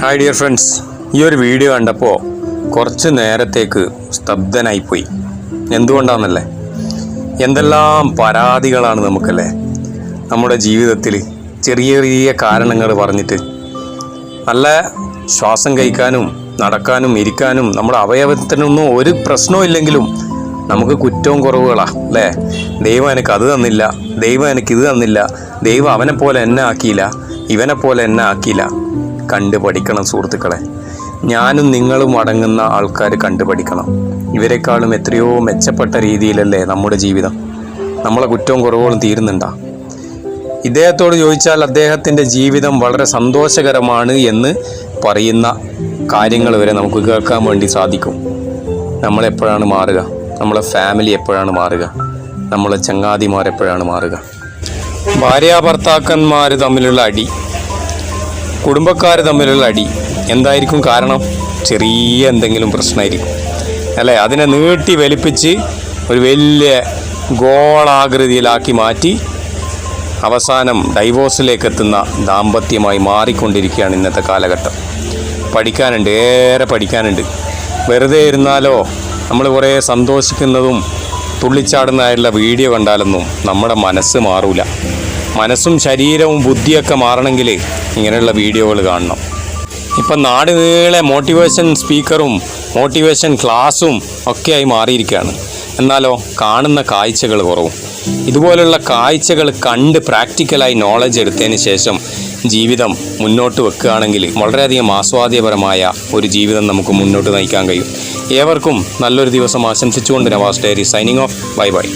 Hi dear friends, ഈ ഒരു video കണ്ടപ്പോൾ കുറച്ച് നേരത്തേക്ക് സ്തബ്ധനായിപ്പോയി. എന്തുകൊണ്ടാണെന്നല്ലേ, എന്തെല്ലാം പരാതികളാണ് നമുക്കല്ലേ നമ്മുടെ ജീവിതത്തിൽ. ചെറിയ ചെറിയ കാരണങ്ങൾ പറഞ്ഞിട്ട് നല്ല ശ്വാസം കഴിക്കാനും നടക്കാനും ഇരിക്കാനും നമ്മുടെ അവയവത്തിനൊന്നും ഒരു പ്രശ്നവും ഇല്ലെങ്കിലും നമുക്ക് കുറ്റവും കുറവുകളാണ് അല്ലേ. ദൈവം എനിക്ക് അത് തന്നില്ല, ദൈവം എനിക്ക് ഇത് തന്നില്ല, ദൈവം അവനെ പോലെ എന്നെ ആക്കിയില്ല, ഇവനെ പോലെ എന്നെ ആക്കിയില്ല. കണ്ടുപഠിക്കണം സുഹൃത്തുക്കളെ. ഞാനും നിങ്ങളും അടങ്ങുന്ന ആൾക്കാർ കണ്ടുപഠിക്കണം. ഇവരെക്കാളും എത്രയോ മെച്ചപ്പെട്ട രീതിയിലല്ലേ നമ്മുടെ ജീവിതം. നമ്മളെ കുറ്റവും കുറവുകളും തീരുന്നുണ്ടോ? ഇദ്ദേഹത്തോട് ചോദിച്ചാൽ അദ്ദേഹത്തിൻ്റെ ജീവിതം വളരെ സന്തോഷകരമാണ് എന്ന് പറയുന്ന കാര്യങ്ങൾ വരെ നമുക്ക് കേൾക്കാൻ വേണ്ടി സാധിക്കും. നമ്മളെപ്പോഴാണ് മാറുക? നമ്മളെ ഫാമിലി എപ്പോഴാണ് മാറുക? നമ്മളെ ചങ്ങാതിമാരെപ്പോഴാണ് മാറുക? ഭാര്യാഭർത്താക്കന്മാർ തമ്മിലുള്ള അടി, കുടുംബക്കാർ തമ്മിലുള്ള അടി എന്തായിരിക്കും കാരണം? ചെറിയ എന്തെങ്കിലും പ്രശ്നമായിരിക്കും അല്ലേ. അതിനെ നീട്ടി വലിപ്പിച്ച് ഒരു വലിയ ഗോളാകൃതിയിലാക്കി മാറ്റി അവസാനം ഡൈവോഴ്സിലേക്ക് എത്തുന്ന ദാമ്പത്യമായി മാറിക്കൊണ്ടിരിക്കുകയാണ് ഇന്നത്തെ കാലഘട്ടം. പഠിക്കാനുണ്ട്, ഏറെ പഠിക്കാനുണ്ട്. വെറുതെ ഇരുന്നാലോ നമ്മൾ കുറേ സന്തോഷിക്കുന്നതും തുള്ളിച്ചാടുന്നതായിട്ടുള്ള വീഡിയോ കണ്ടാലൊന്നും നമ്മുടെ മനസ്സ് മാറൂല. മനസ്സും ശരീരവും ബുദ്ധിയൊക്കെ മാറണമെങ്കിൽ ഇങ്ങനെയുള്ള വീഡിയോകൾ കാണണം. ഇപ്പം നാട് നീളെ മോട്ടിവേഷൻ സ്പീക്കറും മോട്ടിവേഷൻ ക്ലാസ്സും ഒക്കെയായി മാറിയിരിക്കുകയാണ്. എന്നാലോ കാണുന്ന കാഴ്ചകൾ കുറവും. ഇതുപോലുള്ള കാഴ്ചകൾ കണ്ട് പ്രാക്ടിക്കലായി നോളജ് എടുത്തതിന് ശേഷം ജീവിതം മുന്നോട്ട് വെക്കുകയാണെങ്കിൽ വളരെയധികം ആസ്വാദ്യപരമായ ഒരു ജീവിതം നമുക്ക് മുന്നോട്ട് നയിക്കാൻ കഴിയും. ഏവർക്കും നല്ലൊരു ദിവസം ആശംസിച്ചുകൊണ്ട് Navas diary signing off. Bye by.